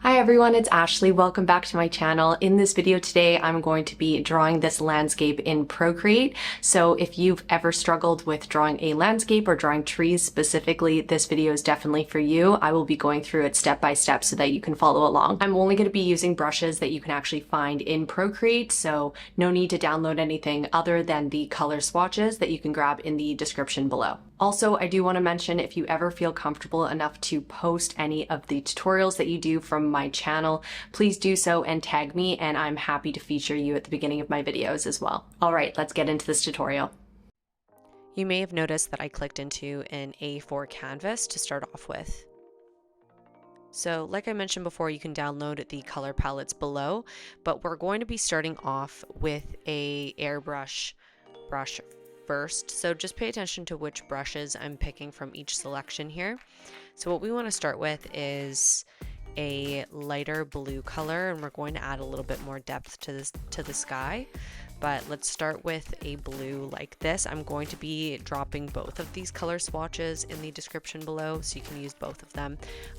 Hi everyone, it's Ashley. Welcome back to my channel. In this video today, I'm going to be drawing this landscape in Procreate. So if you've ever struggled with drawing a landscape or drawing trees specifically, this video is definitely for you. I will be going through it step by step so that you can follow along. I'm only going to be using brushes that you can actually find in Procreate, so no need to download anything other than the color swatches that you can grab in the description below. Also, I do want to mention if you ever feel comfortable enough to post any of the tutorials that you do from my channel, please do so and tag me, and I'm happy to feature you at the beginning of my videos as well. All right, let's get into this tutorial. You may have noticed that I clicked into an A4 canvas to start off with. So like I mentioned before, you can download the color palettes below, but we're going to be starting off with a airbrush brush first. So just pay attention to which brushes I'm picking from each selection here. So what we want to start with is a lighter blue color, and we're going to add a little bit more depth to the sky. But let's start with a blue like this. I'm going to be dropping both of these color swatches in the description below, so you can use both of them.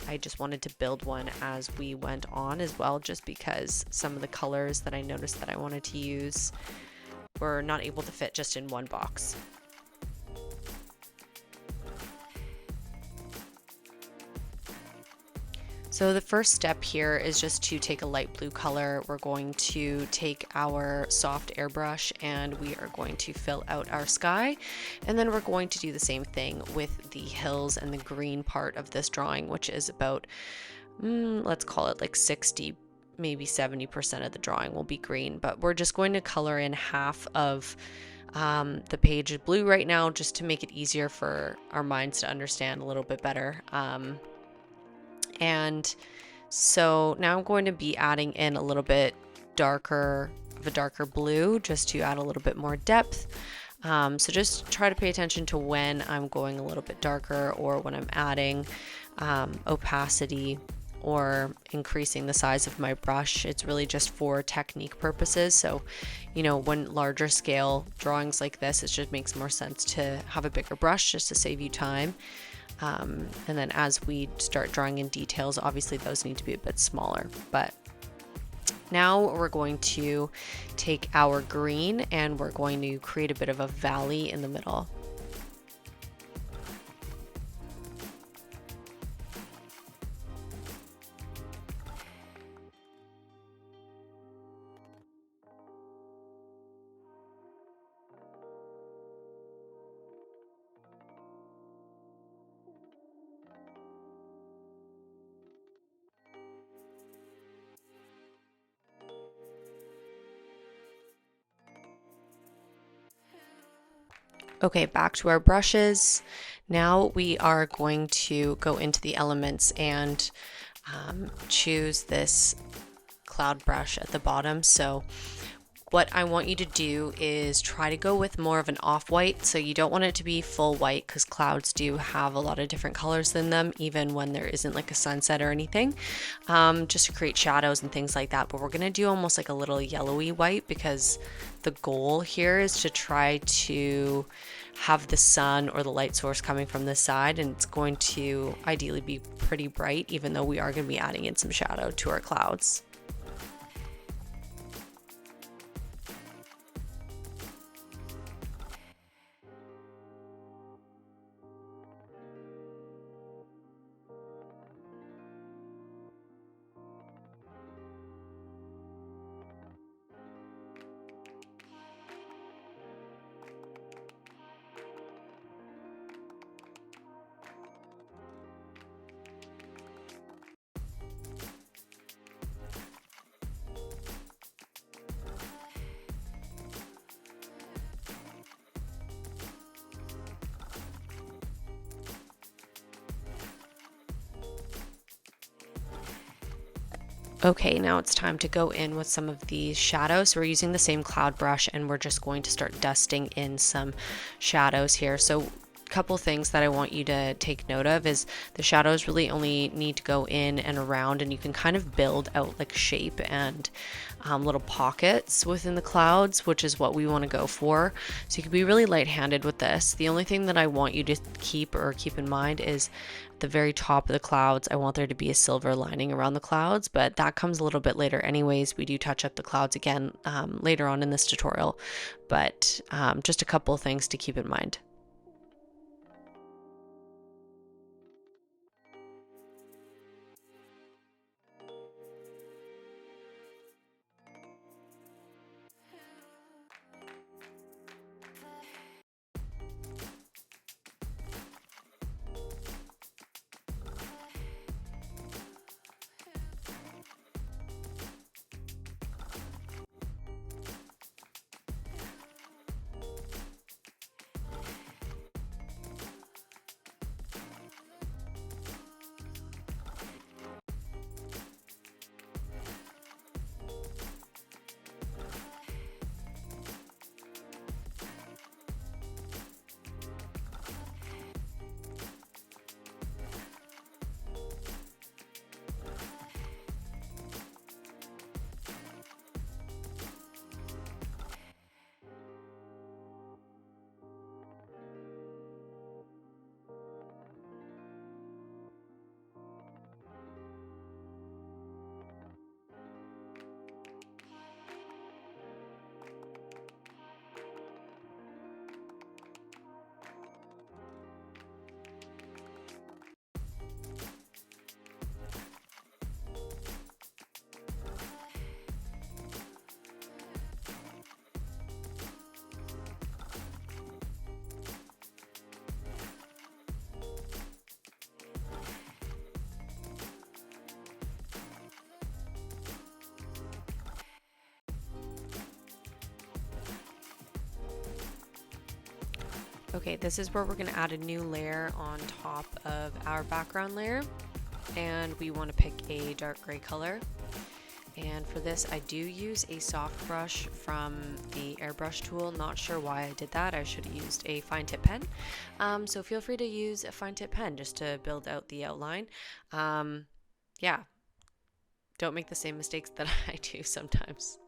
I just wanted to build one as we went on as well, just because some of the colors that I noticed that I wanted to use were not able to fit just in one box. So the first step here is just to take a light blue color. We're going to take our soft airbrush and we are going to fill out our sky. And then we're going to do the same thing with the hills and the green part of this drawing, which is about, let's call it like 60, maybe 70% of the drawing will be green, but we're just going to color in half of the page blue right now, just to make it easier for our minds to understand a little bit better. And so now I'm going to be adding in a little bit darker of a darker blue, just to add a little bit more depth. So just try to pay attention to when I'm going a little bit darker, or when I'm adding opacity or increasing the size of my brush. It's really just for technique purposes. So, you know, when larger scale drawings like this, it just makes more sense to have a bigger brush just to save you time. And then as we start drawing in details, obviously those need to be a bit smaller. But now we're going to take our green and we're going to create a bit of a valley in the middle. Okay, back to our brushes. Now we are going to go into the elements and choose this cloud brush at the bottom. So what I want you to do is try to go with more of an off-white. So you don't want it to be full white, because clouds do have a lot of different colors in them, even when there isn't like a sunset or anything, just to create shadows and things like that. But we're gonna do almost like a little yellowy white, because the goal here is to try to have the sun or the light source coming from this side, and it's going to ideally be pretty bright, even though we are going to be adding in some shadow to our clouds. Okay, now it's time to go in with some of these shadows. So we're using the same cloud brush and we're just going to start dusting in some shadows here. So a couple things that I want you to take note of is the shadows really only need to go in and around, and you can kind of build out like shape and little pockets within the clouds, which is what we want to go for. So you can be really light-handed with this. The only thing that I want you to keep in mind is at the very top of the clouds, I want there to be a silver lining around the clouds, but that comes a little bit later anyways. We do touch up the clouds again later on in this tutorial, but just a couple of things to keep in mind. Okay, this is where we're going to add a new layer on top of our background layer, and we want to pick a dark gray color. And for this, I do use a soft brush from the airbrush tool. Not sure why I did that. I should have used a fine tip pen. So feel free to use a fine tip pen just to build out the outline. Yeah, don't make the same mistakes that I do sometimes.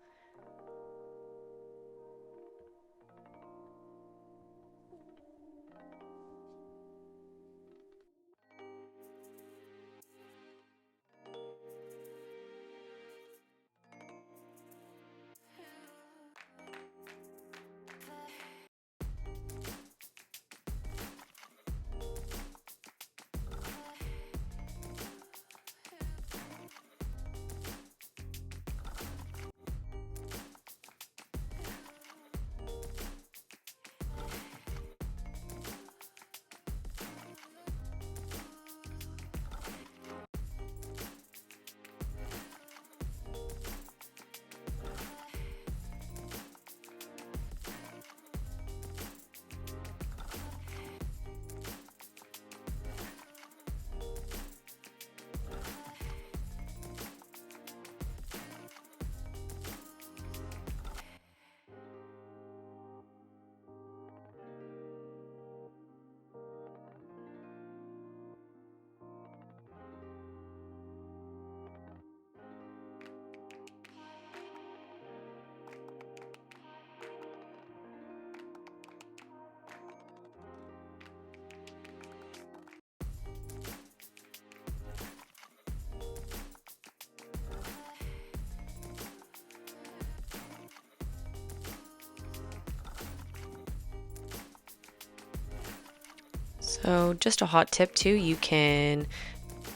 So just a hot tip too, you can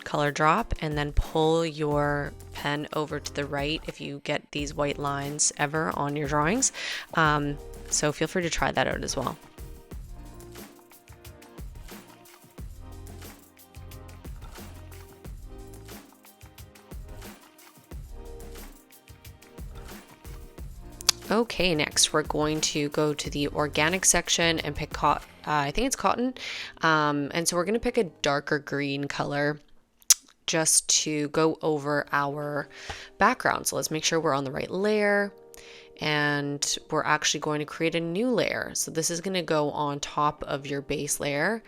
color drop and then pull your pen over to the right if you get these white lines ever on your drawings. So feel free to try that out as well. Okay, next we're going to go to the organic section and pick I think it's cotton. And so we're going to pick a darker green color just to go over our background. So let's make sure we're on the right layer. and we're actually going to create a new layer. So this is going to go on top of your base layer,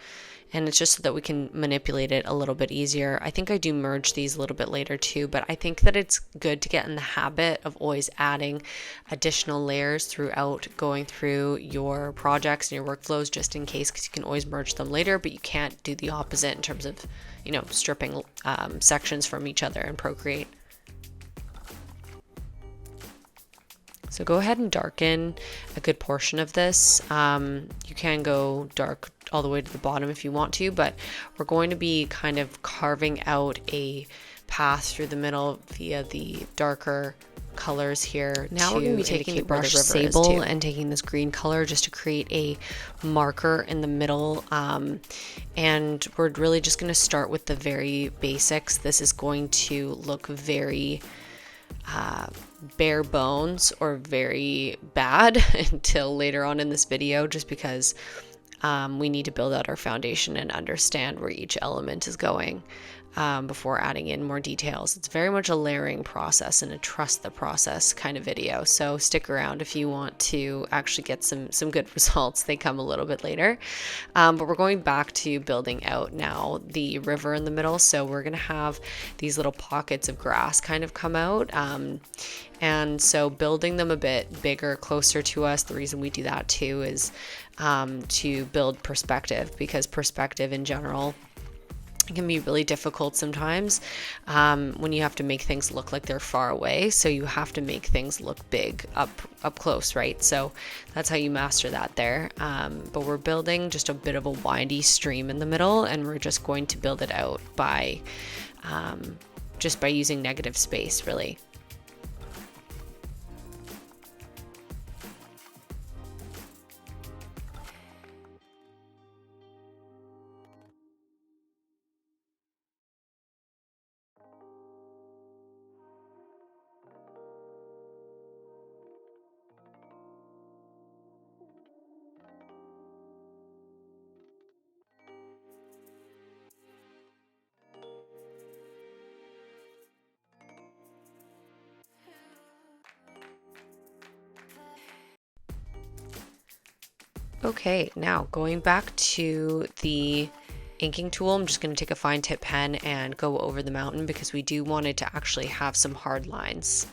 and it's just so that we can manipulate it a little bit easier. I think I do merge these a little bit later too, but I think that it's good to get in the habit of always adding additional layers throughout going through your projects and your workflows, just in case, because you can always merge them later, but you can't do the opposite in terms of, stripping sections from each other in Procreate. So go ahead and darken a good portion of this. You can go dark all the way to the bottom if you want to, but we're going to be kind of carving out a path through the middle via the darker colors here. Now we're going to be taking the brush sable and taking this green color just to create a marker in the middle. And we're really just going to start with the very basics. This is going to look very bare bones or very bad until later on in this video, just because we need to build out our foundation and understand where each element is going before adding in more details. It's very much a layering process and a trust the process kind of video. So stick around if you want to actually get some good results. They come a little bit later. But we're going back to building out now the river in the middle. So we're going to have these little pockets of grass kind of come out. And so building them a bit bigger, closer to us, the reason we do that too is to build perspective, because perspective in general, it can be really difficult sometimes when you have to make things look like they're far away. So you have to make things look big up close, right? So that's how you master that there. But we're building just a bit of a windy stream in the middle, and we're just going to build it out by just by using negative space, really. Okay, now going back to the inking tool, I'm just going to take a fine tip pen and go over the mountain, because we do want it to actually have some hard lines.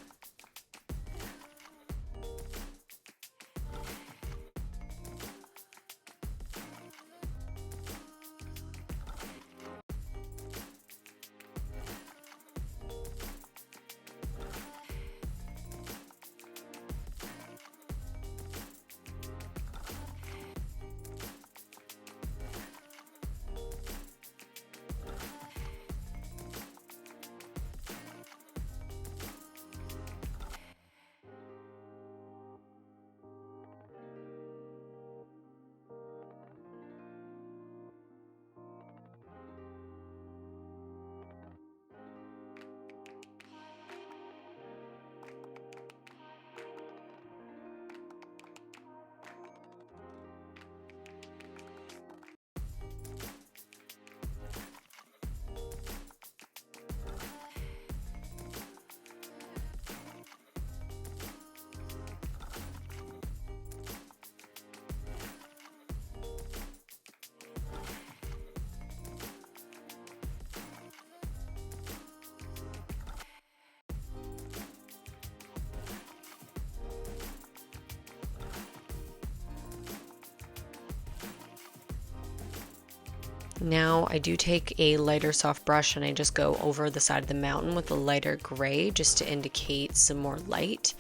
Now I do take a lighter soft brush and I just go over the side of the mountain with a lighter gray, just to indicate some more light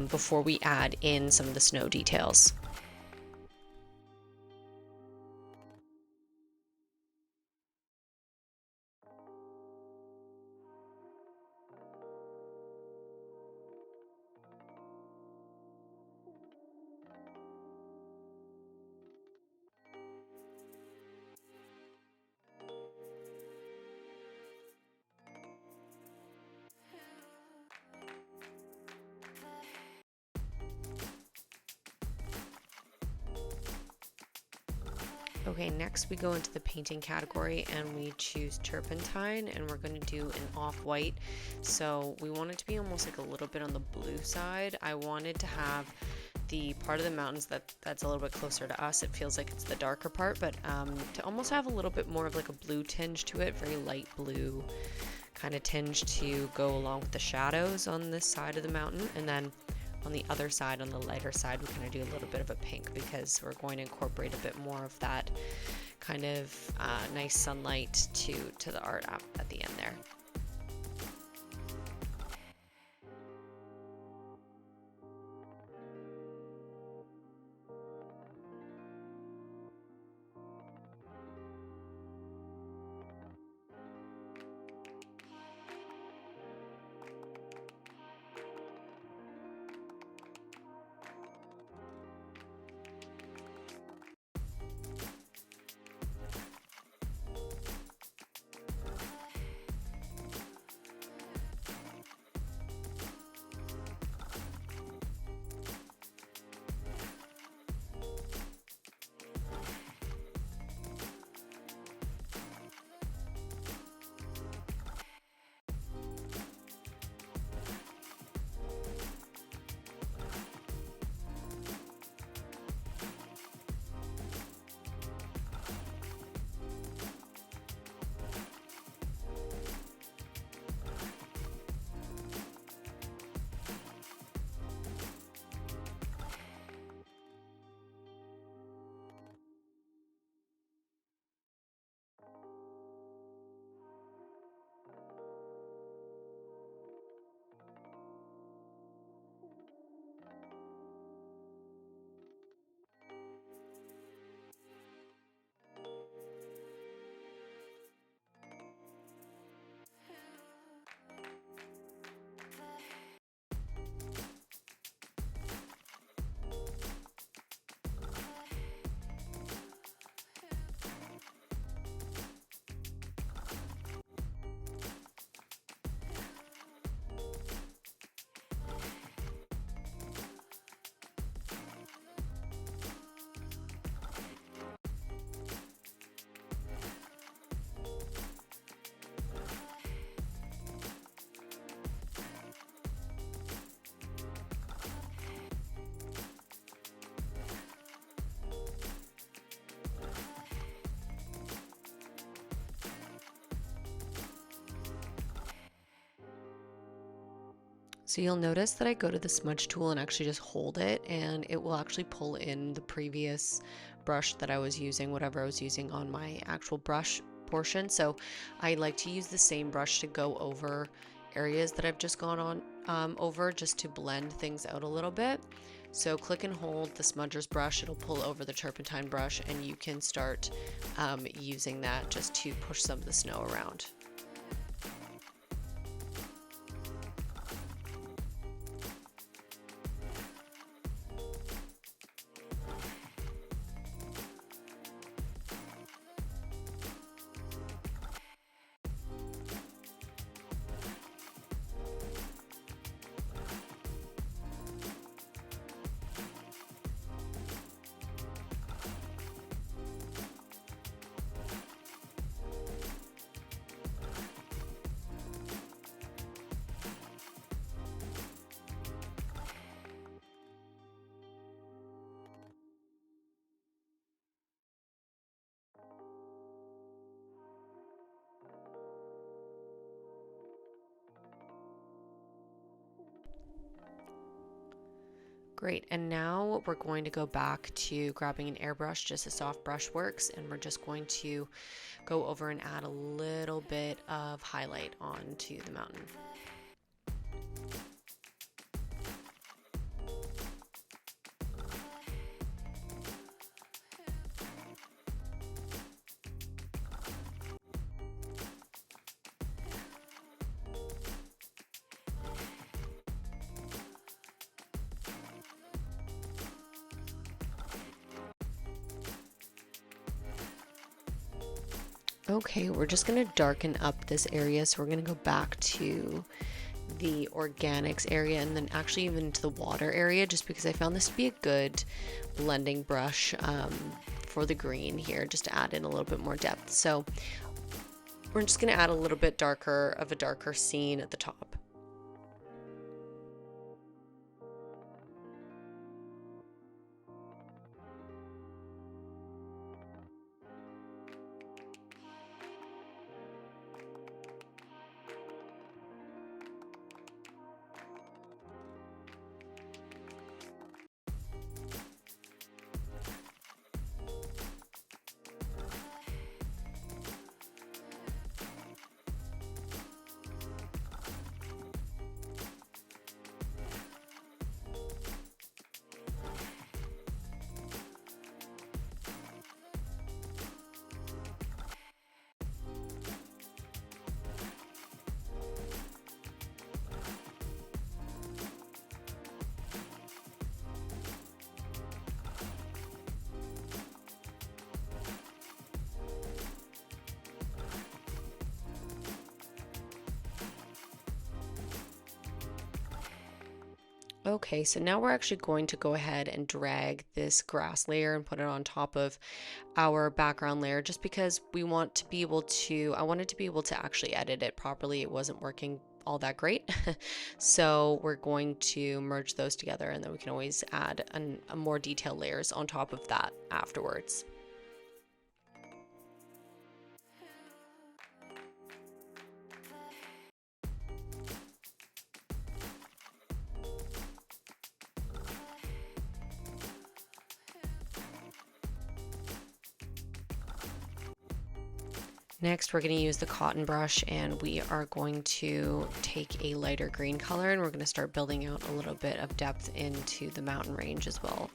before we add in some of the snow details. Okay, next we go into the painting category and we choose turpentine, and we're going to do an off-white. So we want it to be almost like a little bit on the blue side. I wanted to have the part of the mountains that's a little bit closer to us. It feels like it's the darker part, but to almost have a little bit more of like a blue tinge to it, very light blue kind of tinge to go along with the shadows on this side of the mountain. And then on the other side, on the lighter side, we're going to do a little bit of a pink because we're going to incorporate a bit more of that kind of nice sunlight to the art at the end there. So you'll notice that I go to the smudge tool and actually just hold it, and it will actually pull in the previous brush that I was using, whatever I was using on my actual brush portion. So I like to use the same brush to go over areas that I've just gone on over, just to blend things out a little bit. So click and hold the smudger's brush, it'll pull over the turpentine brush, and you can start using that just to push some of the snow around. Great, and now we're going to go back to grabbing an airbrush, just a soft brush works, and we're just going to go over and add a little bit of highlight onto the mountain. Okay, we're just going to darken up this area, so we're going to go back to the organics area and then actually even to the water area, just because I found this to be a good blending brush for the green here, just to add in a little bit more depth. So we're just going to add a little bit darker of a darker scene at the top. Okay, so now we're actually going to go ahead and drag this grass layer and put it on top of our background layer, just because we want to be able to, I wanted to be able to actually edit it properly. It wasn't working all that great. So we're going to merge those together, and then we can always add a more detailed layers on top of that afterwards. Next, we're going to use the cotton brush, and we are going to take a lighter green color, and we're going to start building out a little bit of depth into the mountain range as well.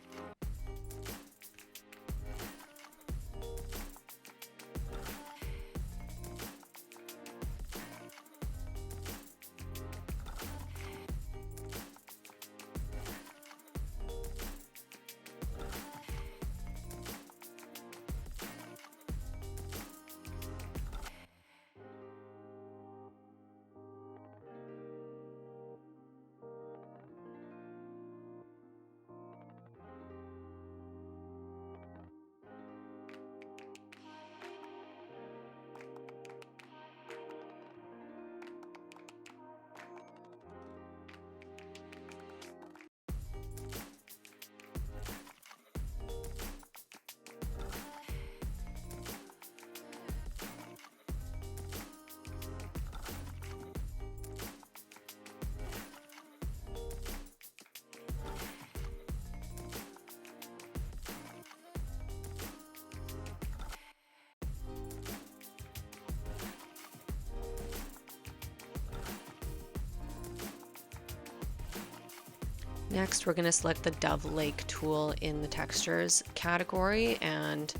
Next, we're going to select the Dove Lake tool in the textures category, and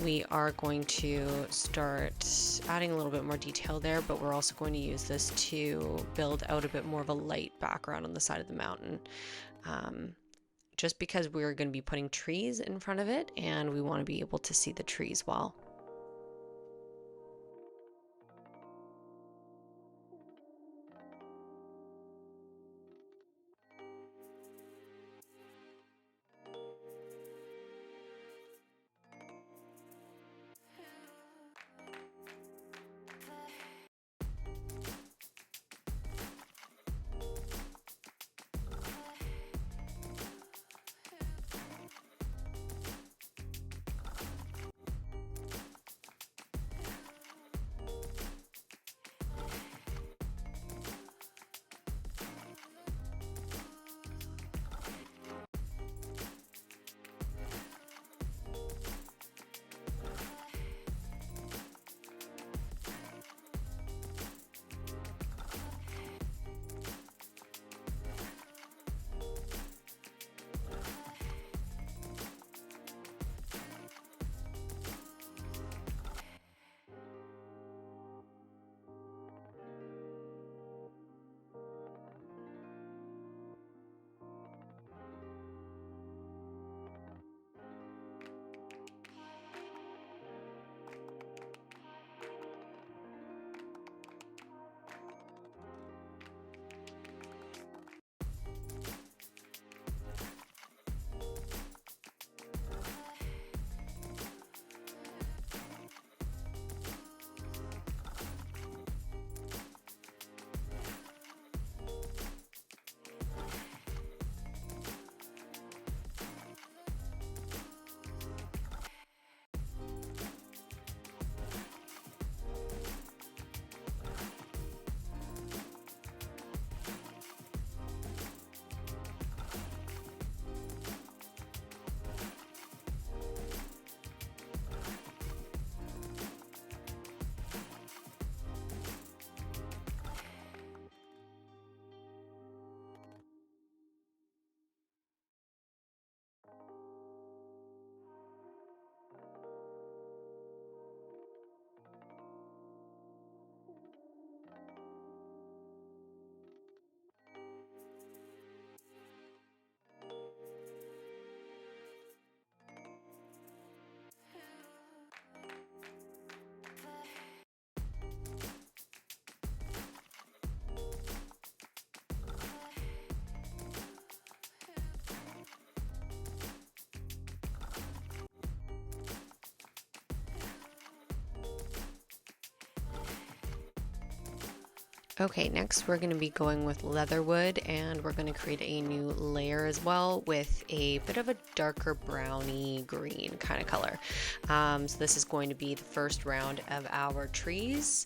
we are going to start adding a little bit more detail there, but we're also going to use this to build out a bit more of a light background on the side of the mountain. Just because we're going to be putting trees in front of it, and we want to be able to see the trees well. Okay, next we're going to be going with leatherwood, and we're going to create a new layer as well with a bit of a darker browny green kind of color. So this is going to be the first round of our trees,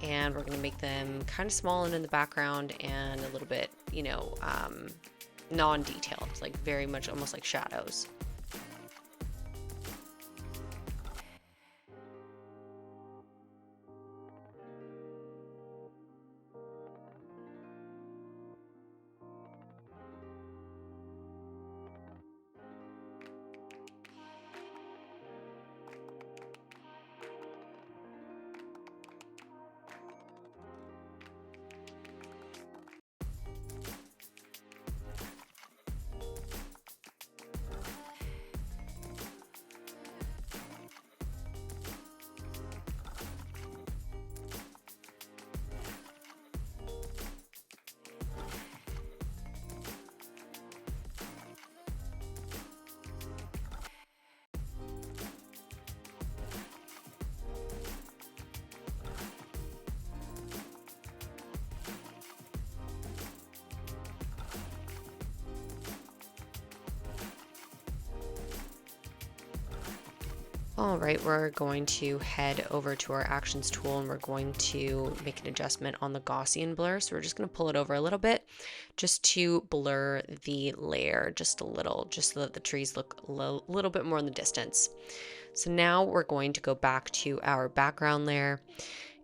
and we're going to make them kind of small and in the background and a little bit, you know, non-detailed, like very much almost like shadows. All right, we're going to head over to our actions tool, and we're going to make an adjustment on the Gaussian blur. So we're just going to pull it over a little bit just to blur the layer just a little, just so that the trees look a little bit more in the distance. So now we're going to go back to our background layer,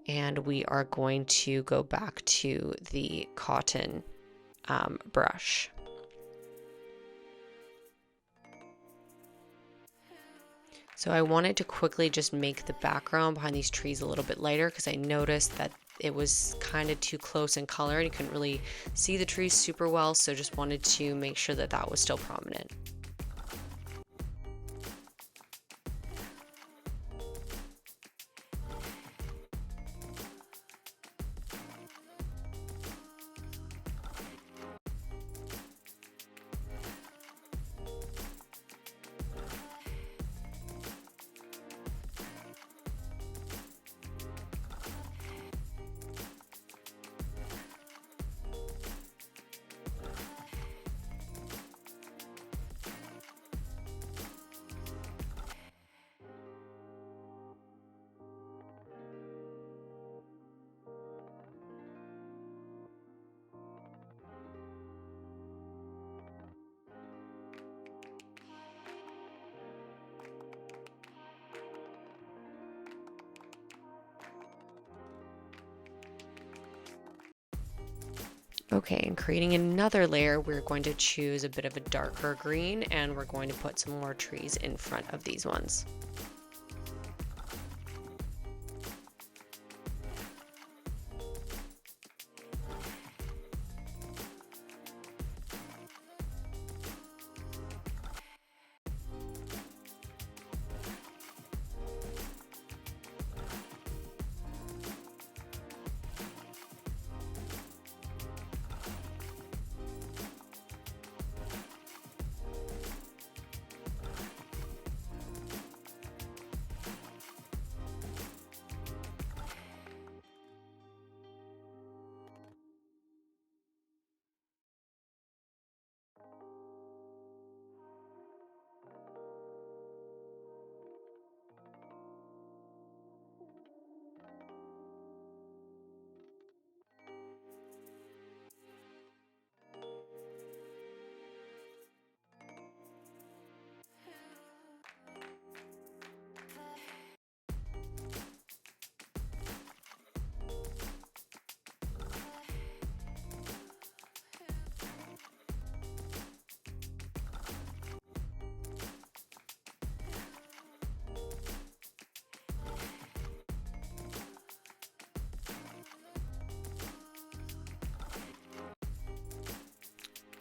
and we are going to go back to the cotton brush. So I wanted to quickly just make the background behind these trees a little bit lighter because I noticed that it was kind of too close in color and you couldn't really see the trees super well. So just wanted to make sure that that was still prominent. Okay, and creating another layer, we're going to choose a bit of a darker green, and we're going to put some more trees in front of these ones.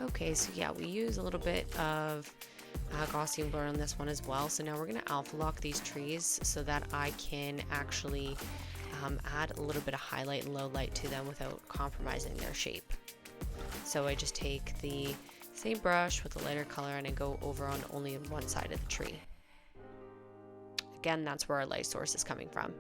Okay, so yeah, we use a little bit of Gaussian blur on this one as well. So now we're going to alpha lock these trees so that I can actually add a little bit of highlight and low light to them without compromising their shape. So I just take the same brush with a lighter color and I go over on only one side of the tree. Again, that's where our light source is coming from.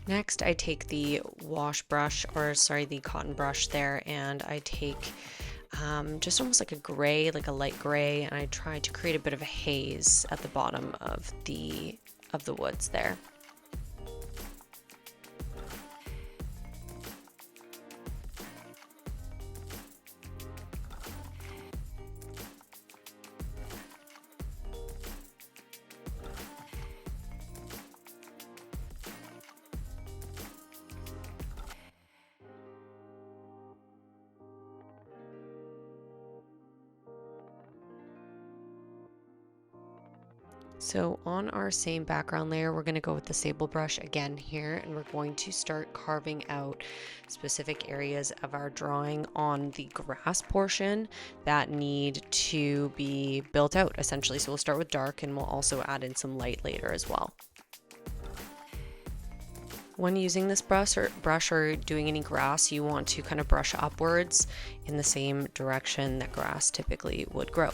Next, I take the wash brush, or sorry, the cotton brush there, and I take just almost like a gray, like a light gray, and I try to create a bit of a haze at the bottom of the woods there. So on our same background layer, we're going to go with the sable brush again here, and we're going to start carving out specific areas of our drawing on the grass portion that need to be built out essentially. So we'll start with dark, and we'll also add in some light later as well. When using this brush or doing any grass, you want to kind of brush upwards in the same direction that grass typically would grow.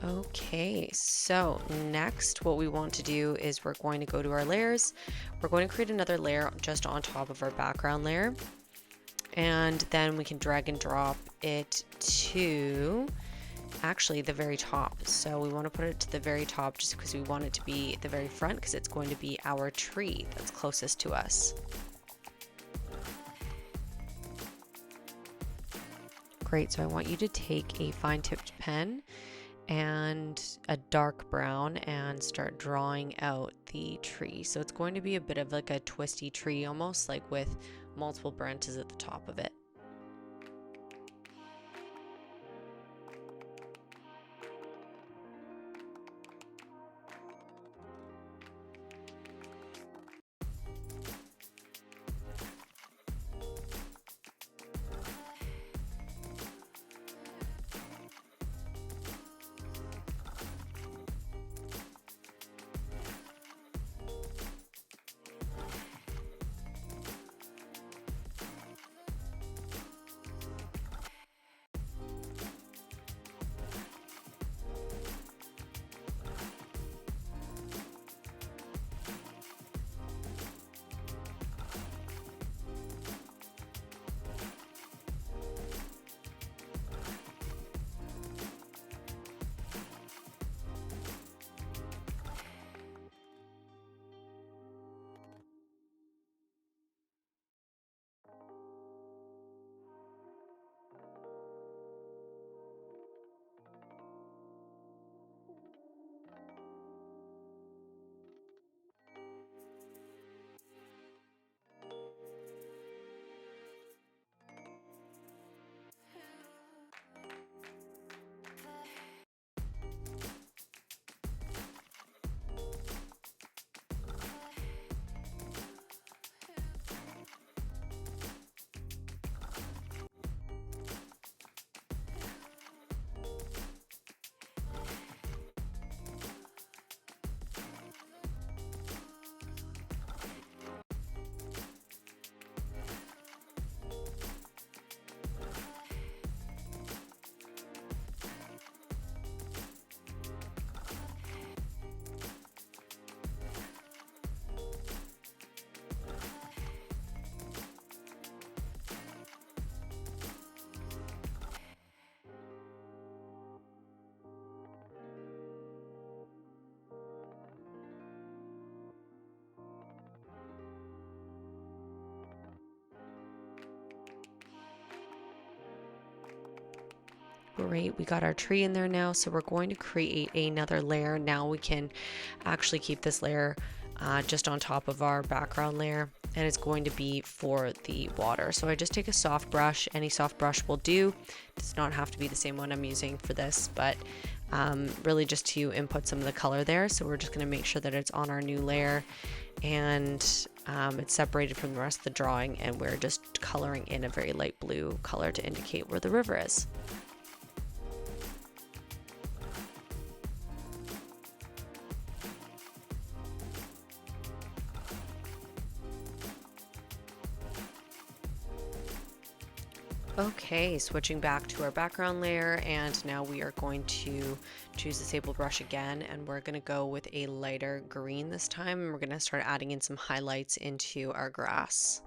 Okay, so next what we want to do is we're going to go to our layers. We're going to create another layer just on top of our background layer, and then we can drag and drop it to actually the very top. So we want to put it to the very top just because we want it to be at the very front, because it's going to be our tree that's closest to us. Great, so I want you to take a fine-tipped pen and a dark brown and start drawing out the tree. So it's going to be a bit of like a twisty tree, almost like with multiple branches at the top of it. Great, we got our tree in there now, so we're going to create another layer. Now we can actually keep this layer just on top of our background layer, and it's going to be for the water. So I just take a soft brush, any soft brush will do. It does not have to be the same one I'm using for this, but really just to input some of the color there. So we're just going to make sure that it's on our new layer and it's separated from the rest of the drawing, and we're just coloring in a very light blue color to indicate where the river is. Okay, switching back to our background layer, and now we are going to choose the sable brush again, and we're going to go with a lighter green this time, and we're going to start adding in some highlights into our grass.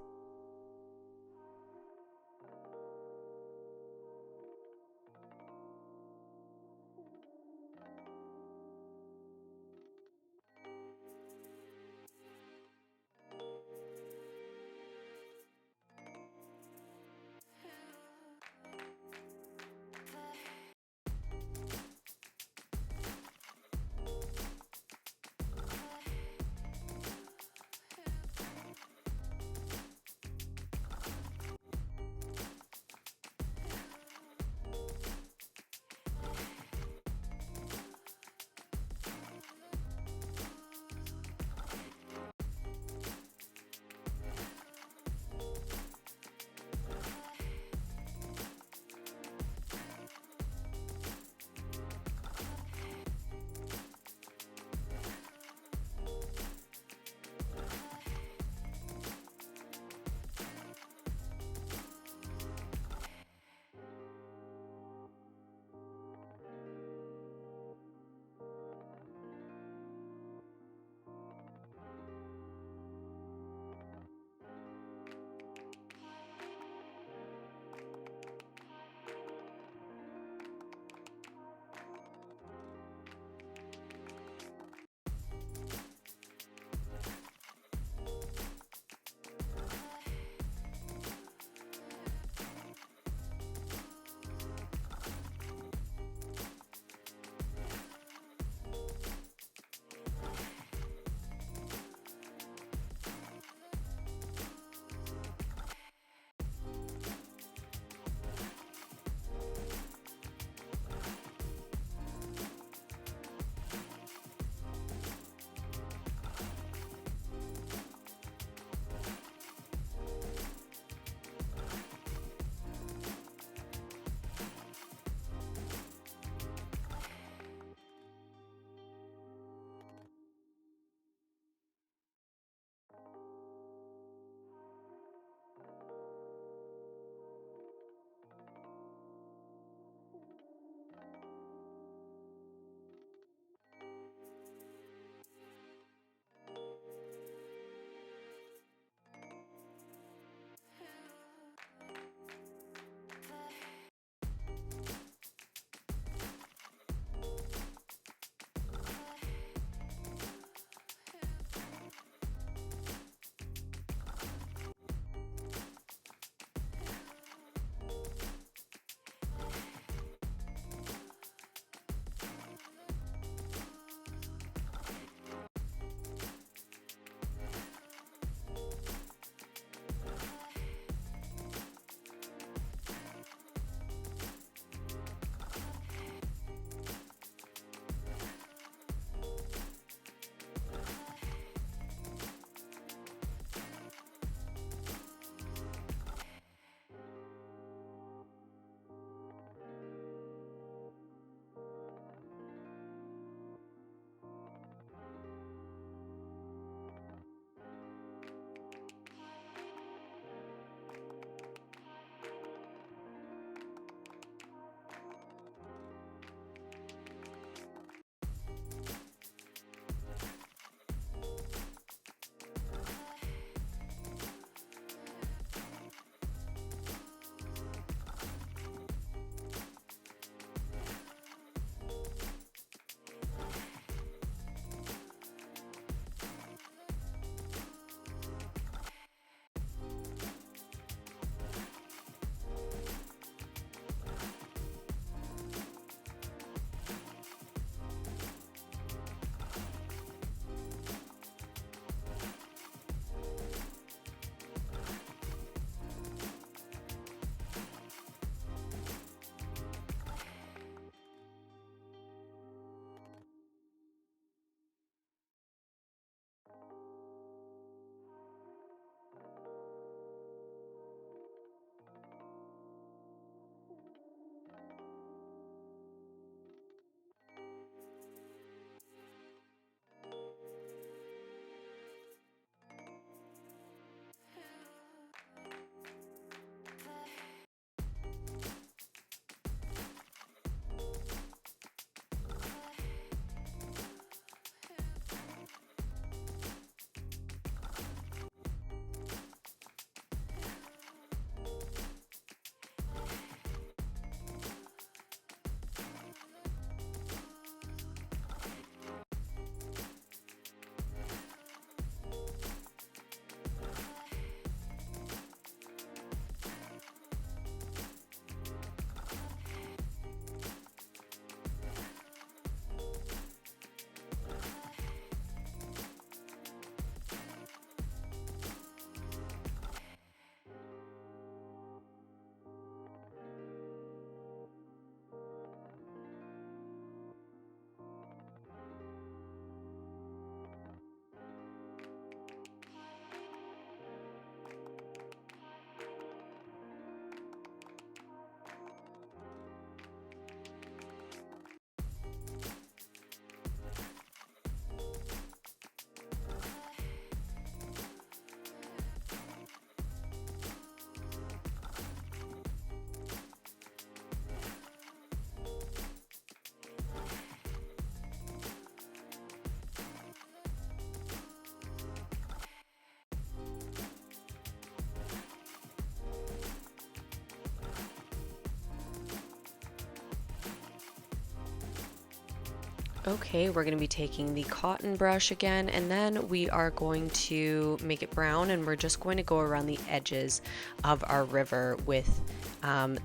Okay, we're going to be taking the cotton brush again, and then we are going to make it brown, and we're just going to go around the edges of our river with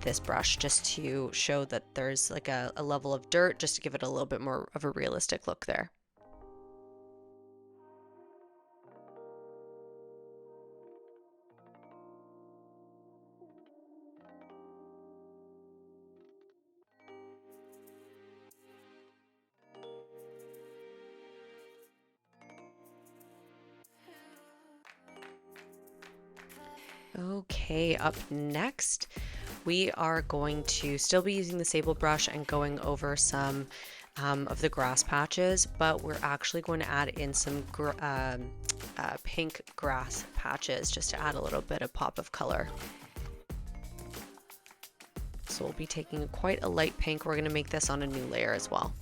this brush, just to show that there's like a level of dirt, just to give it a little bit more of a realistic look there. Okay, up next, we are going to still be using the sable brush and going over some of the grass patches, but we're actually going to add in some pink grass patches just to add a little bit of pop of color. So we'll be taking quite a light pink. We're going to make this on a new layer as well.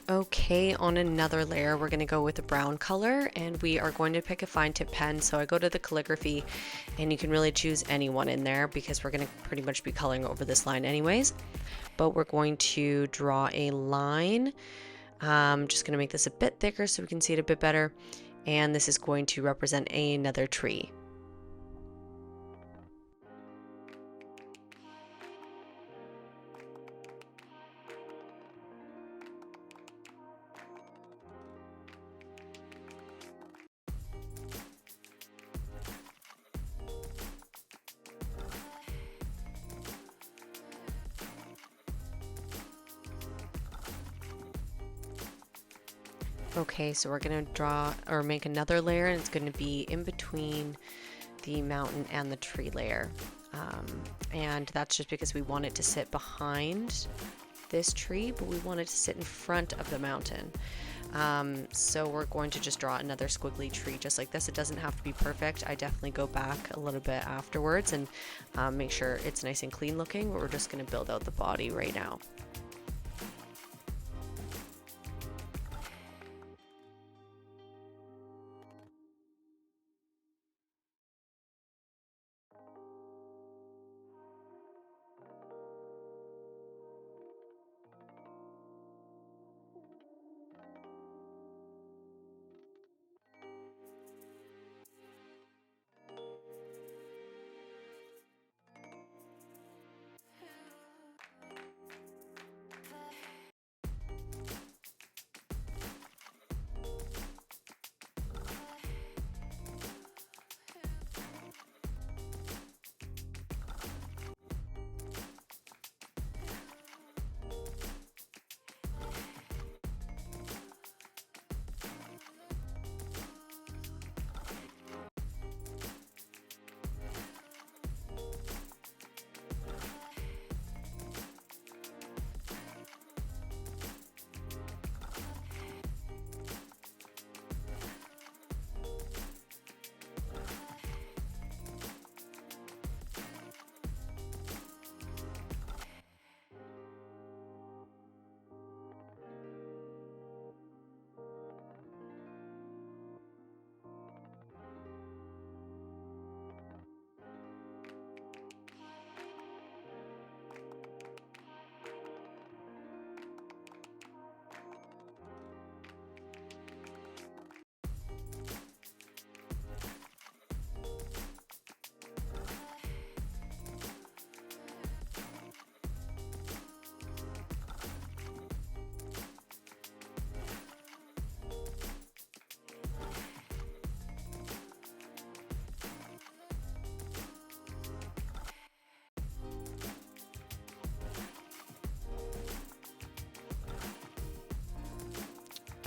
Okay, on another layer, we're going to go with a brown color, and we are going to pick a fine tip pen. So I go to the calligraphy, and you can really choose any one in there because we're going to pretty much be coloring over this line anyways. But we're going to draw a line. Just going to make this a bit thicker so we can see it a bit better. And this is going to represent another tree. Okay, so we're going to draw or make another layer, and it's going to be in between the mountain and the tree layer. And that's just because we want it to sit behind this tree, but we want it to sit in front of the mountain. So we're going to just draw another squiggly tree just like this. It doesn't have to be perfect. I definitely go back a little bit afterwards and make sure it's nice and clean looking, but we're just going to build out the body right now.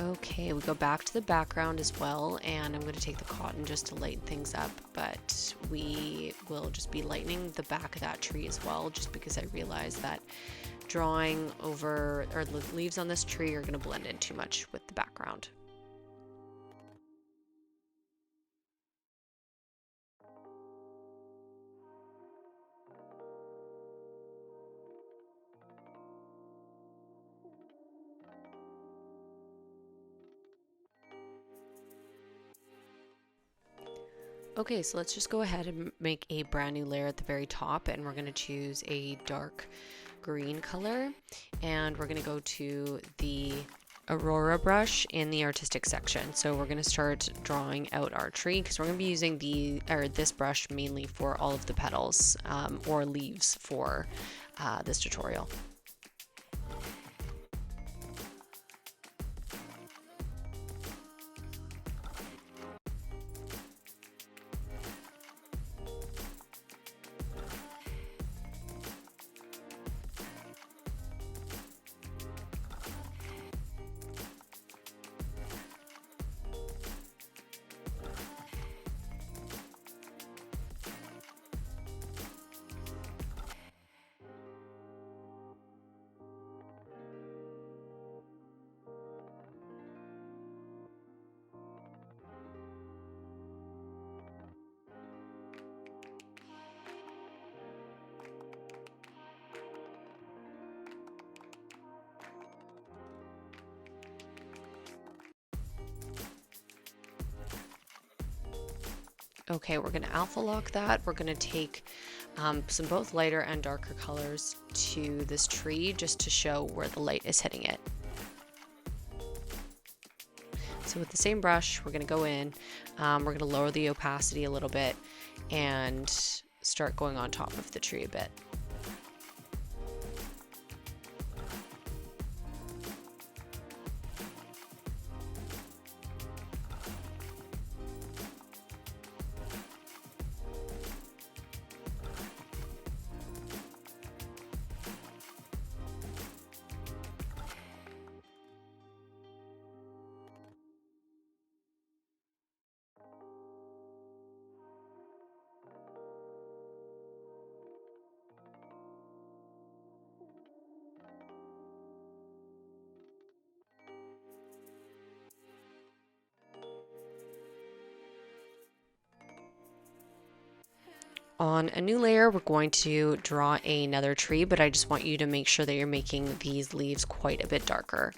Okay, we go back to the background as well, and I'm going to take the cotton just to lighten things up, but we will just be lightening the back of that tree as well, just because I realized that drawing over, or the leaves on this tree are going to blend in too much with the background. Okay, so let's just go ahead and make a brand new layer at the very top, and we're going to choose a dark green color, and we're going to go to the Aurora brush in the artistic section. So we're going to start drawing out our tree, because we're going to be using this brush mainly for all of the petals or leaves for this tutorial. Okay, we're going to alpha lock that. We're going to take some both lighter and darker colors to this tree just to show where the light is hitting it. So with the same brush, we're going to go in, we're going to lower the opacity a little bit and start going on top of the tree a bit. On a new layer, we're going to draw another tree, but I just want you to make sure that you're making these leaves quite a bit darker.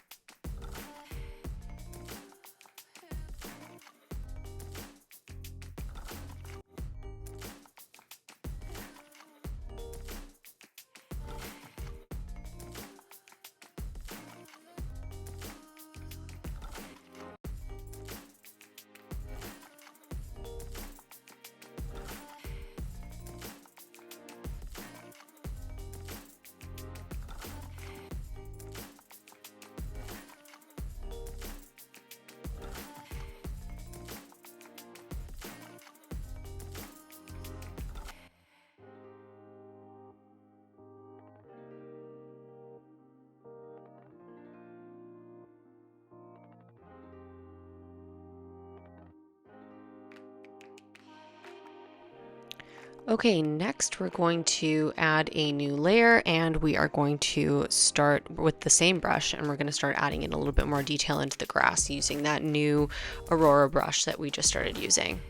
Okay, next we're going to add a new layer, and we are going to start with the same brush, and we're going to start adding in a little bit more detail into the grass using that new Aurora brush that we just started using.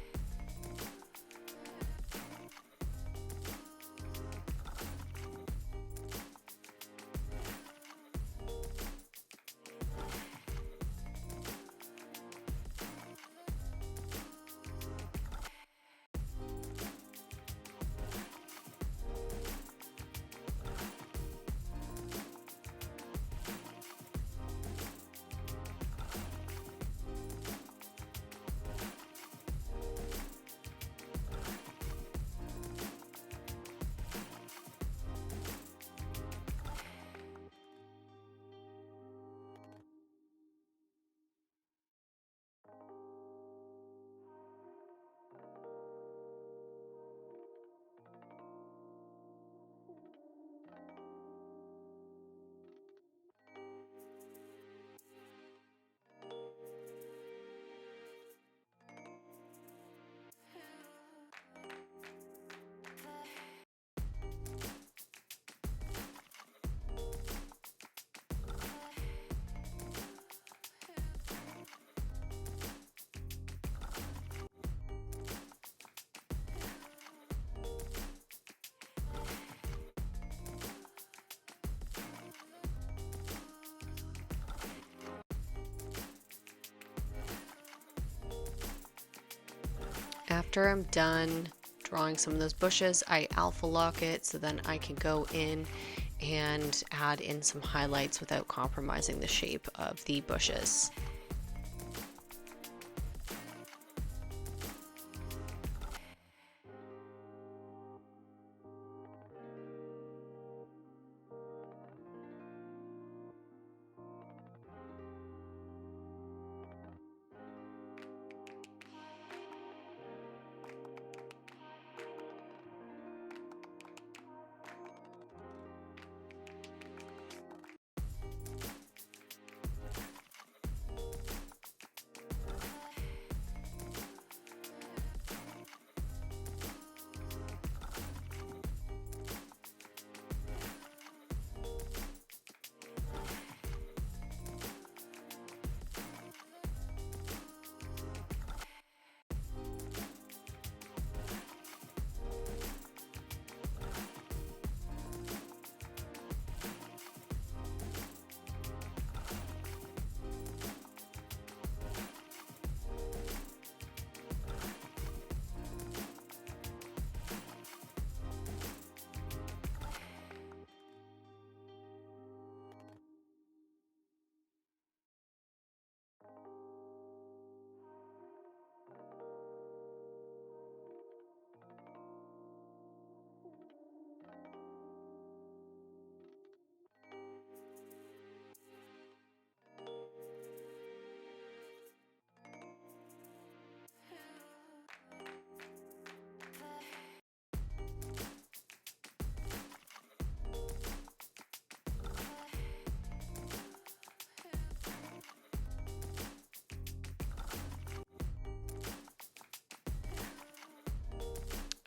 After I'm done drawing some of those bushes, I alpha lock it so then I can go in and add in some highlights without compromising the shape of the bushes.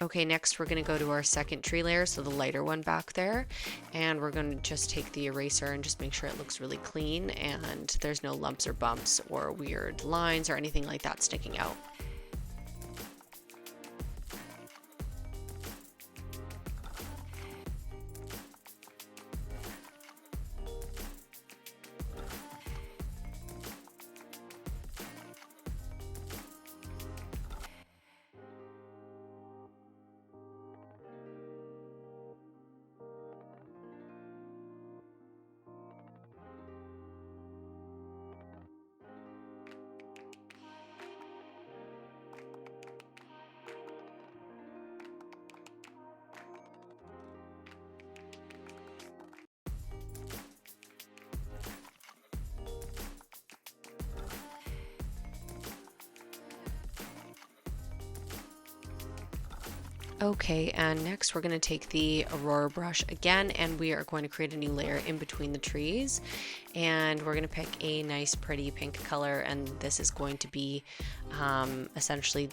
Okay, next we're going to go to our second tree layer, so the lighter one back there, and we're going to just take the eraser and just make sure it looks really clean and there's no lumps or bumps or weird lines or anything like that sticking out. Okay, and next we're going to take the Aurora brush again, and we are going to create a new layer in between the trees, and we're going to pick a nice pretty pink color, and this is going to be essentially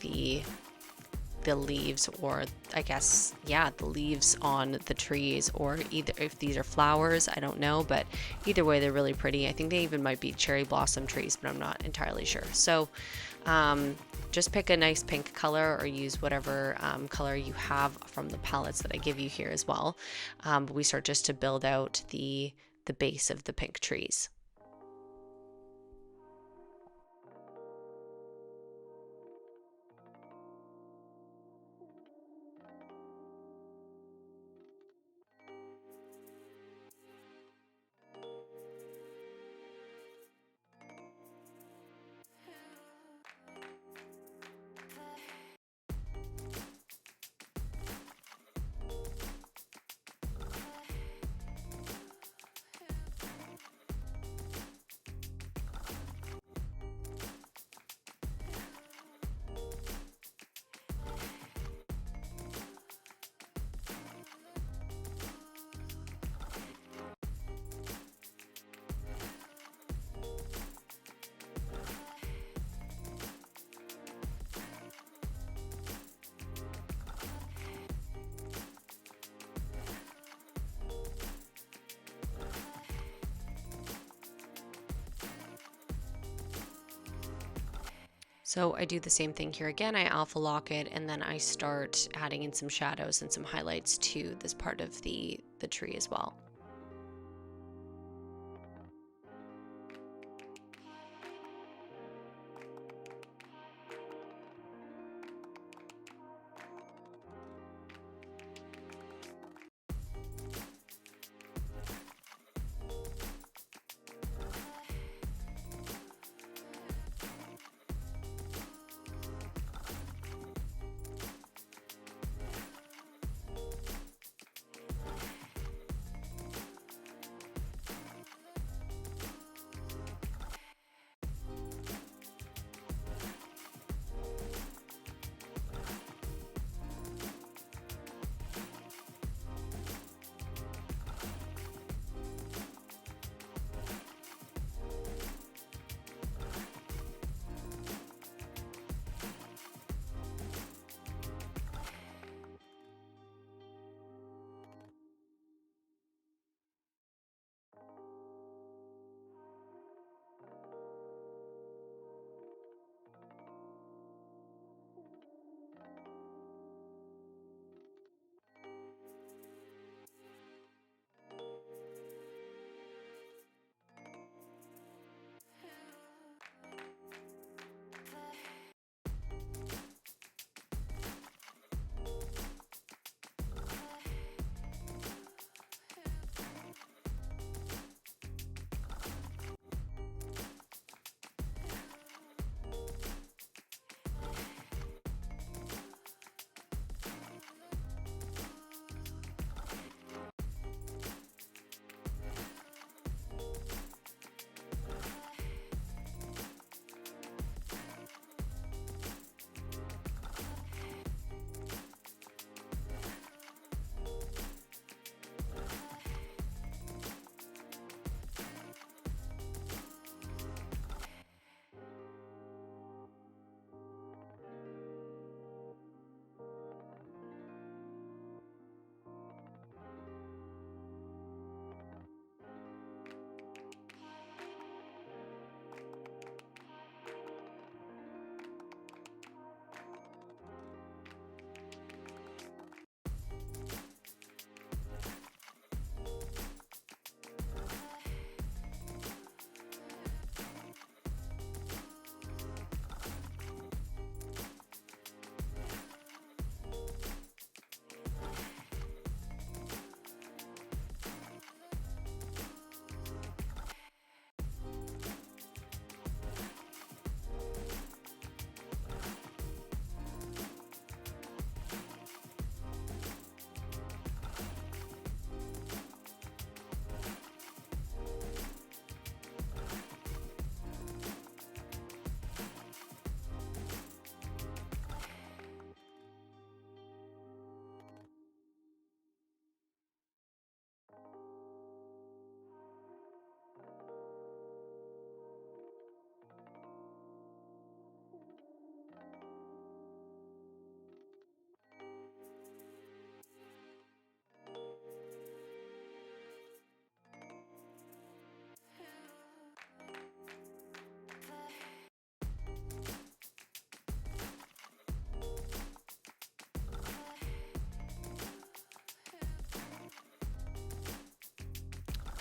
the leaves, or I guess, yeah, the leaves on the trees, or either if these are flowers, I don't know, but either way they're really pretty. I think they even might be cherry blossom trees, but I'm not entirely sure. So just pick a nice pink color, or use whatever color you have from the palettes that I give you here as well. But we start just to build out the base of the pink trees. So I do the same thing here again. I alpha lock it, and then I start adding in some shadows and some highlights to this part of the tree as well.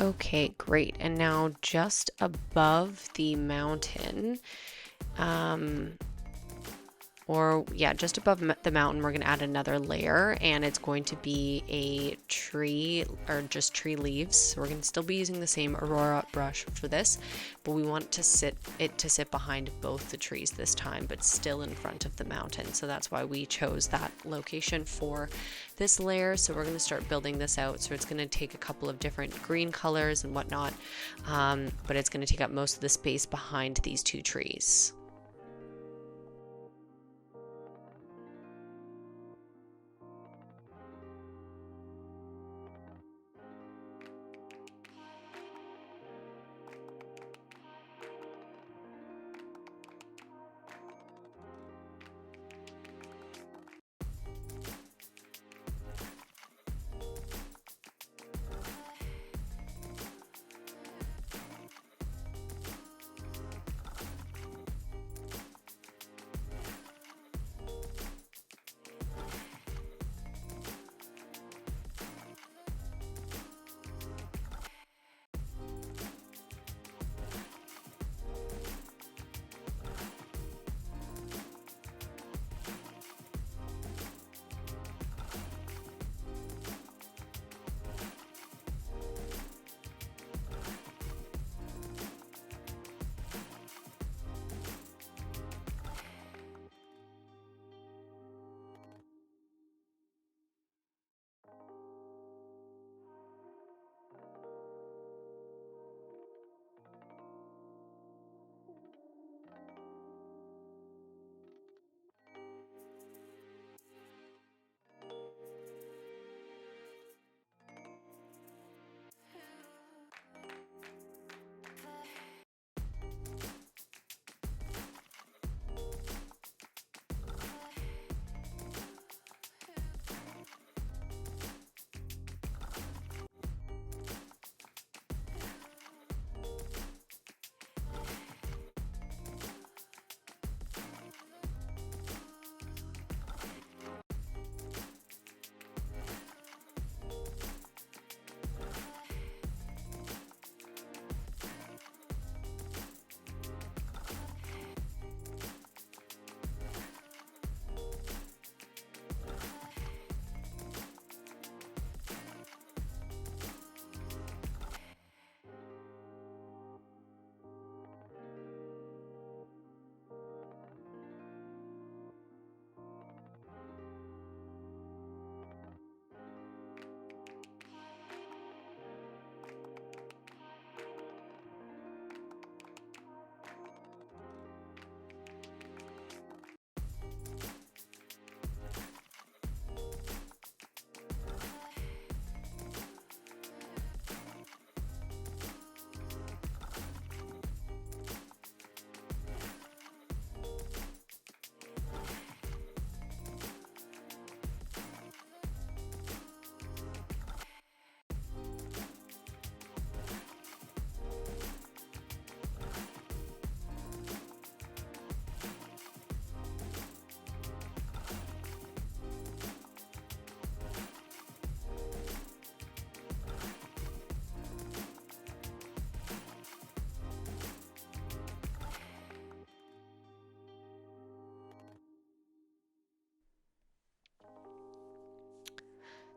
Okay, great. And now just above the mountain, just above the mountain, we're going to add another layer, and it's going to be a tree or just tree leaves. So we're going to still be using the same Aurora brush for this, but we want to sit behind both the trees this time, but still in front of the mountain. So that's why we chose that location for this layer. So we're going to start building this out. So it's going to take a couple of different green colors and whatnot, but it's going to take up most of the space behind these two trees.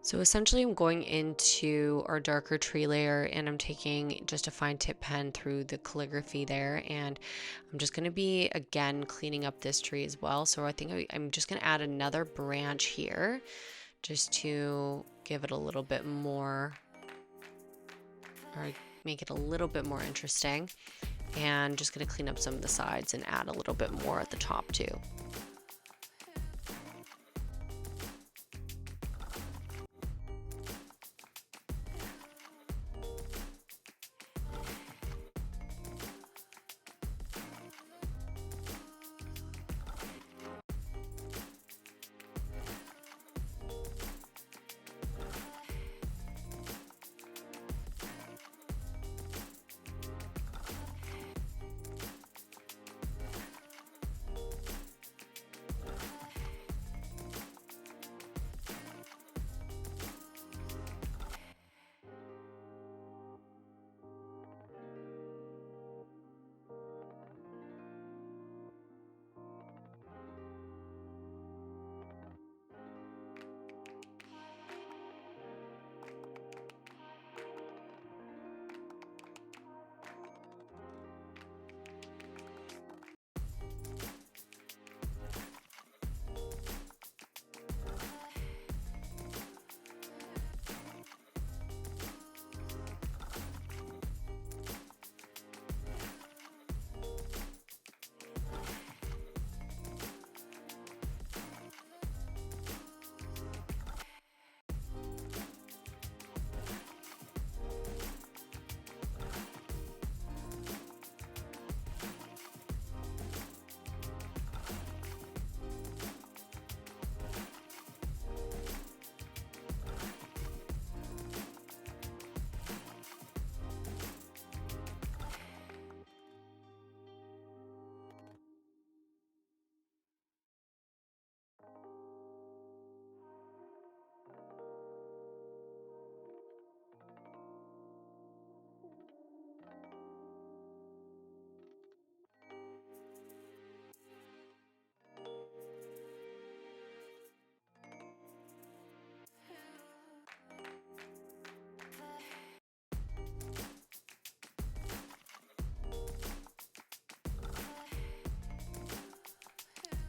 So essentially I'm going into our darker tree layer and I'm taking just a fine tip pen through the calligraphy there, and I'm just going to be again cleaning up this tree as well. So I think I'm just going to add another branch here just to give it a little bit more, or make it a little bit more interesting, and just going to clean up some of the sides and add a little bit more at the top too.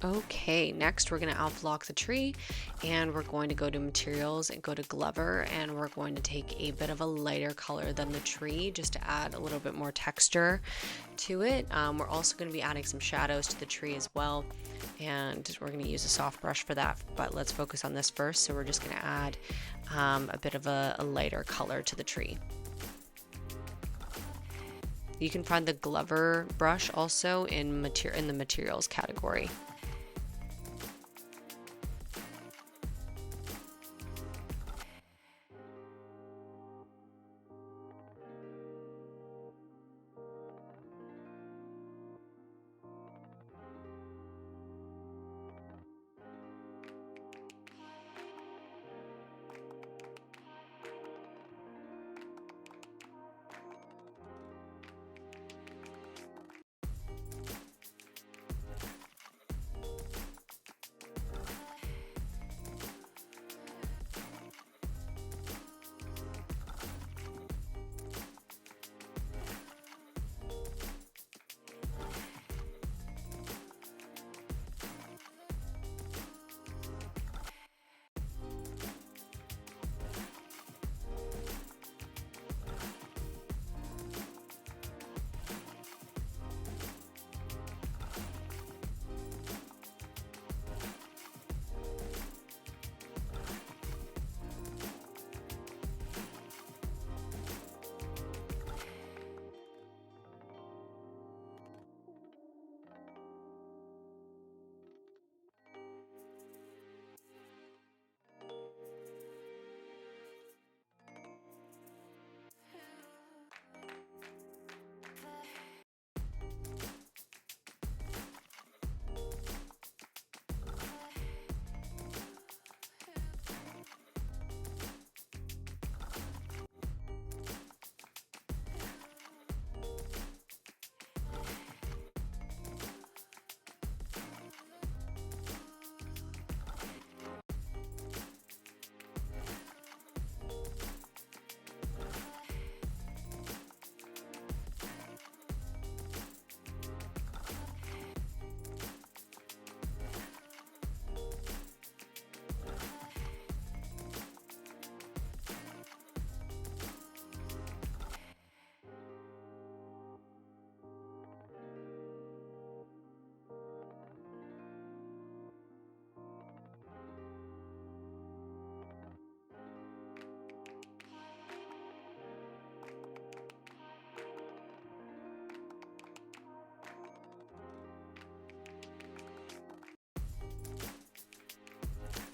Okay, next we're going to outlock the tree, and we're going to go to materials and go to Glover, and we're going to take a bit of a lighter color than the tree just to add a little bit more texture to it. We're also going to be adding some shadows to the tree as well, and we're going to use a soft brush for that, but let's focus on this first. So we're just going to add a bit of a lighter color to the tree. You can find the Glover brush also in the materials category.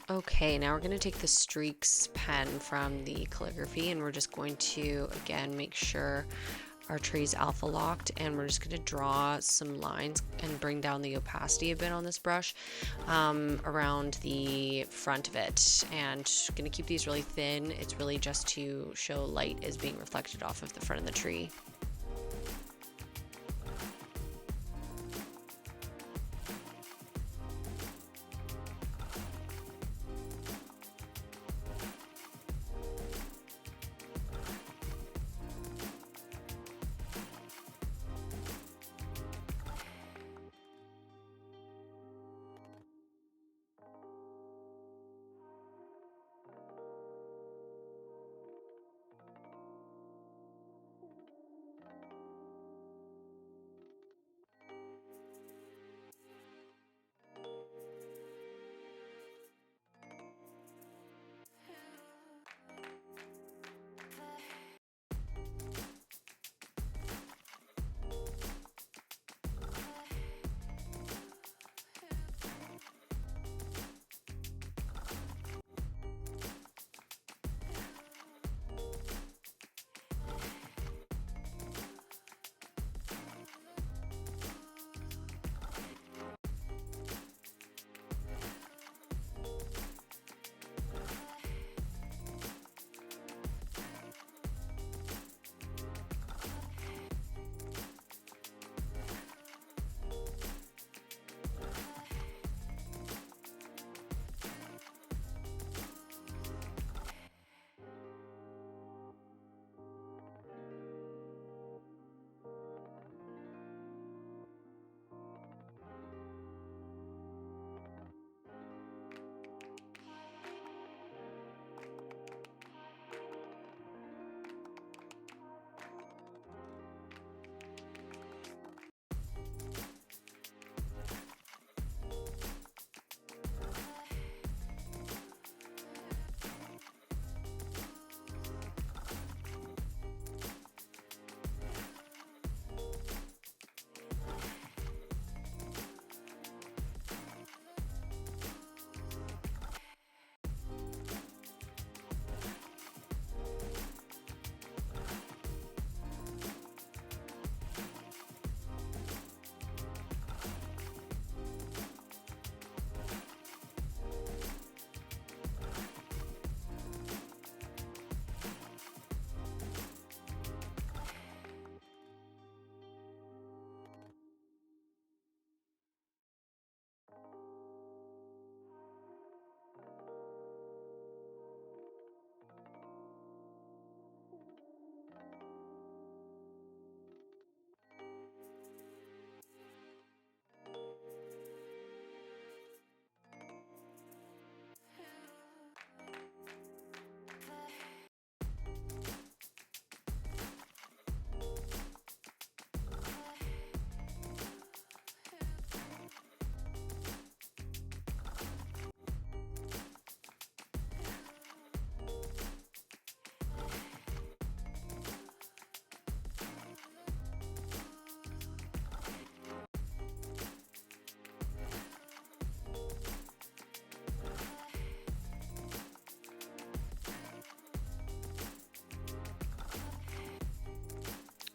Okay, now we're going to take the streaks pen from the calligraphy, and we're just going to, again, make sure our tree is alpha locked, and we're just going to draw some lines and bring down the opacity a bit on this brush around the front of it. And going to keep these really thin. It's really just to show light is being reflected off of the front of the tree.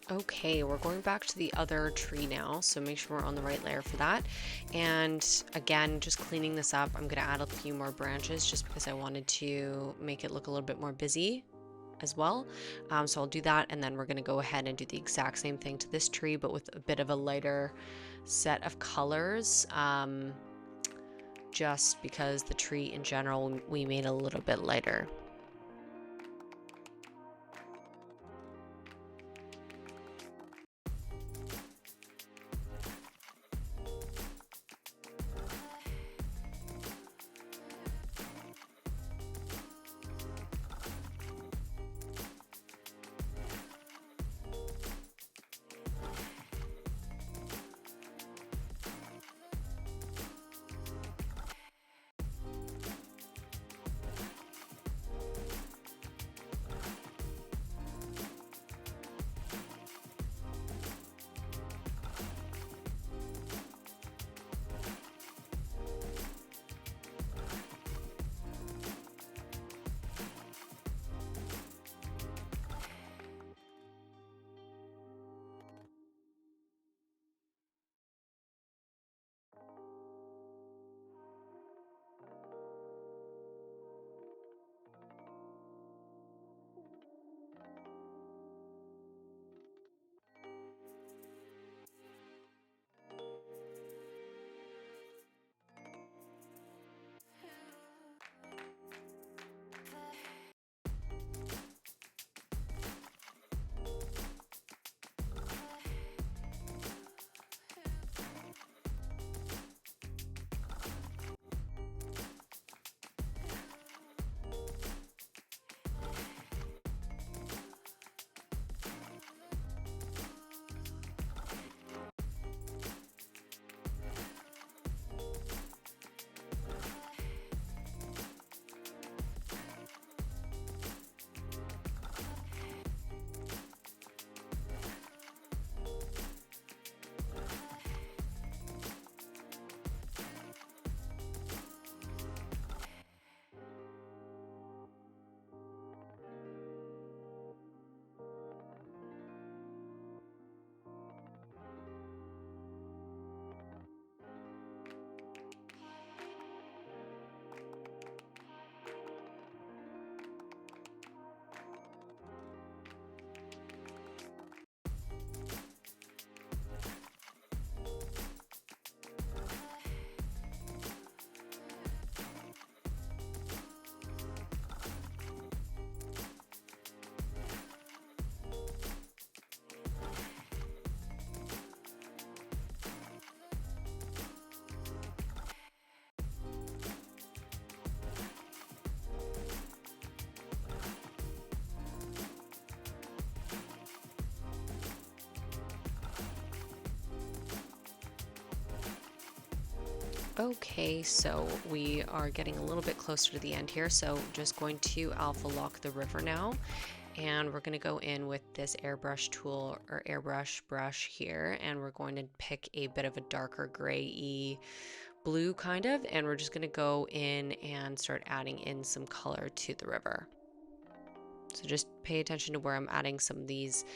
Okay, we're going back to the other tree now, so make sure we're on the right layer for that. And again, just cleaning this up, I'm going to add a few more branches just because I wanted to make it look a little bit more busy as well. So I'll do that, and then we're going to go ahead and do the exact same thing to this tree, but with a bit of a lighter set of colors, just because the tree in general we made a little bit lighter. Okay, so we are getting a little bit closer to the end here, so just going to alpha lock the river now, and we're going to go in with this airbrush tool or airbrush brush here, and we're going to pick a bit of a darker gray-y blue kind of, and we're just going to go in and start adding in some color to the river. So just pay attention to where I'm adding some of these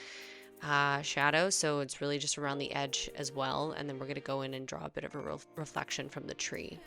shadows, so it's really just around the edge as well, and then we're going to go in and draw a bit of a reflection from the tree.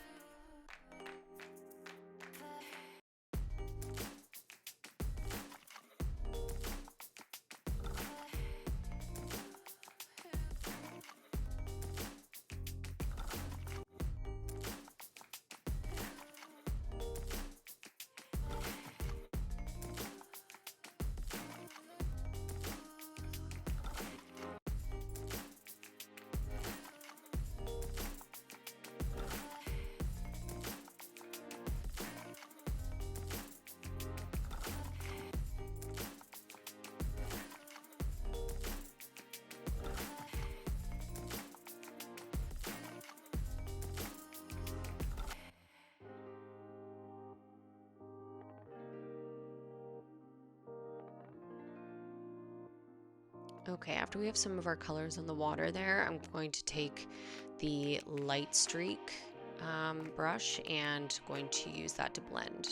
Okay, after we have some of our colors on the water there, I'm going to take the light streak brush and going to use that to blend.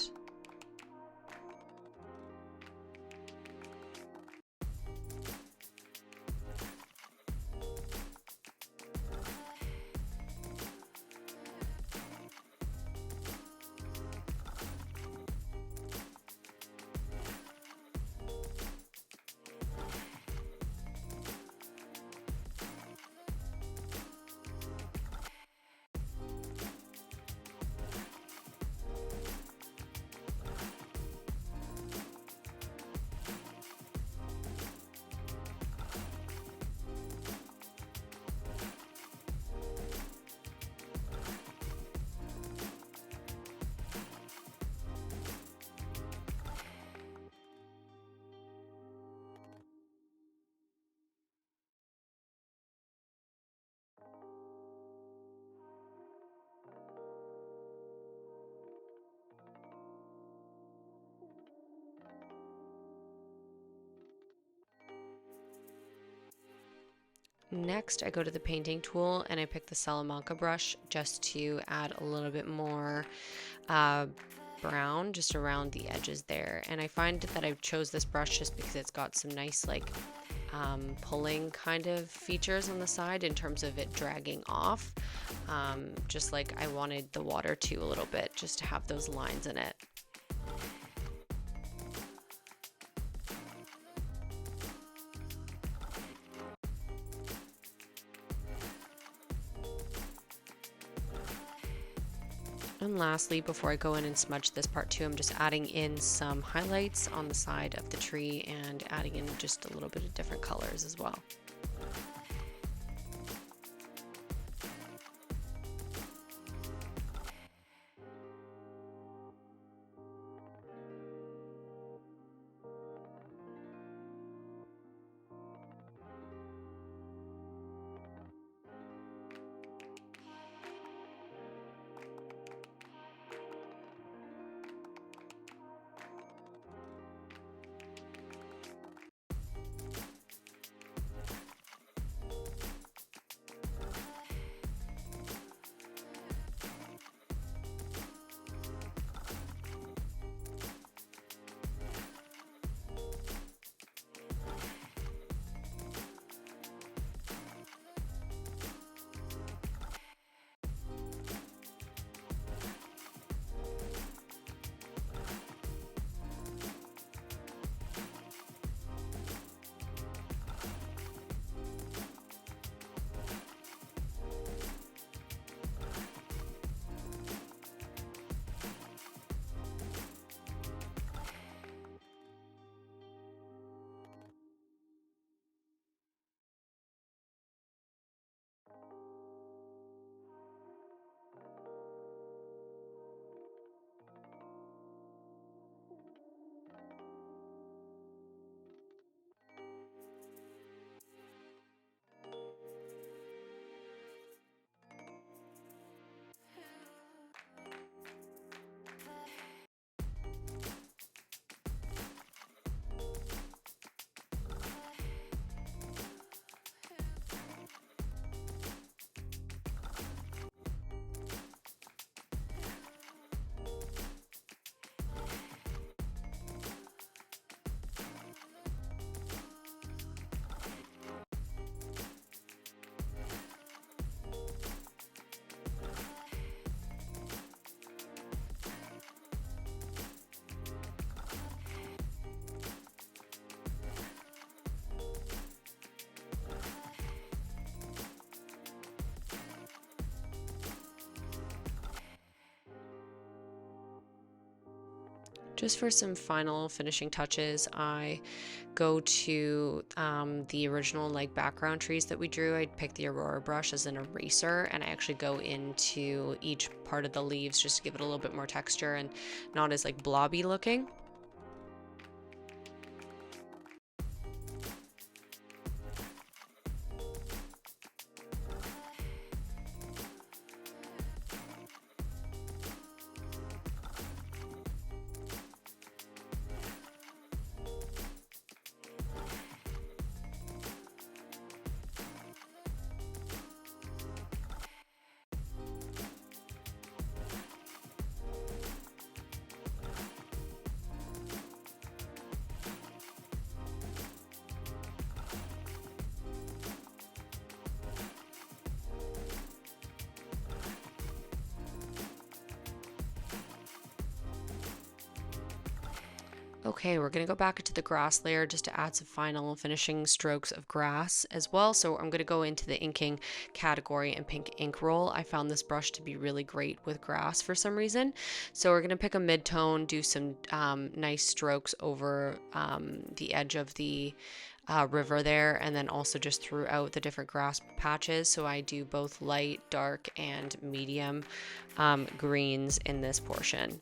Next, I go to the painting tool and I pick the Salamanca brush just to add a little bit more brown just around the edges there. And I find that I chose this brush just because it's got some nice like pulling kind of features on the side in terms of it dragging off, just like I wanted the water to a little bit, just to have those lines in it. And lastly, before I go in and smudge this part too, I'm just adding in some highlights on the side of the tree and adding in just a little bit of different colors as well. Just for some final finishing touches, I go to the original like background trees that we drew. I'd pick the Aurora brush as an eraser, and I actually go into each part of the leaves just to give it a little bit more texture and not as like blobby looking. Okay, we're going to go back into the grass layer just to add some final finishing strokes of grass as well. So I'm going to go into the inking category and pick ink roll. I found this brush to be really great with grass for some reason. So we're going to pick a mid-tone, do some nice strokes over the edge of the river there, and then also just throughout the different grass patches. So I do both light, dark, and medium greens in this portion.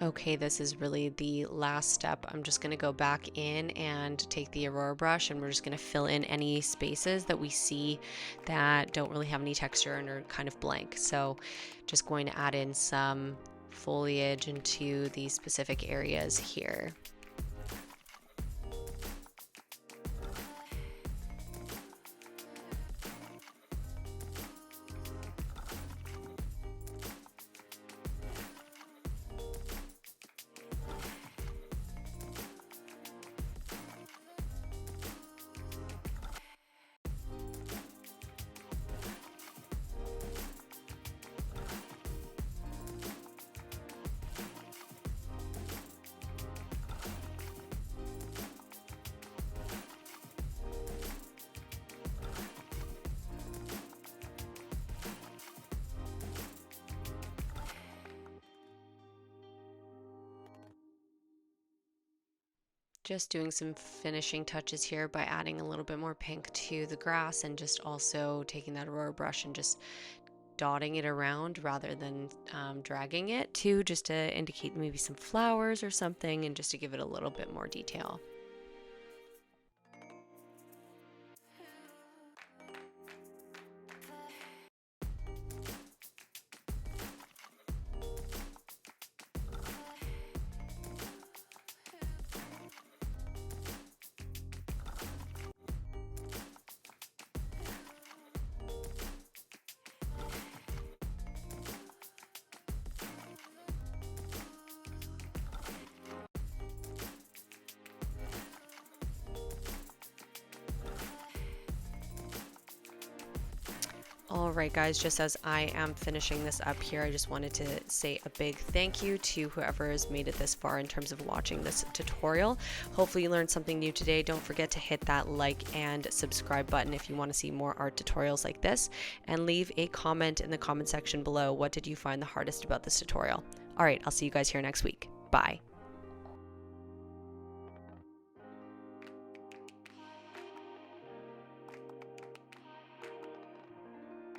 Okay, this is really the last step. I'm just going to go back in and take the Aurora brush, and we're just going to fill in any spaces that we see that don't really have any texture and are kind of blank. So just going to add in some foliage into these specific areas here. Just doing some finishing touches here by adding a little bit more pink to the grass, and just also taking that Aurora brush and just dotting it around rather than dragging it too, just to indicate maybe some flowers or something, and just to give it a little bit more detail. All right, guys, just as I am finishing this up here, I just wanted to say a big thank you to whoever has made it this far in terms of watching this tutorial. Hopefully you learned something new today. Don't forget to hit that like and subscribe button if you want to see more art tutorials like this, and leave a comment in the comment section below. What did you find the hardest about this tutorial? All right, I'll see you guys here next week. Bye.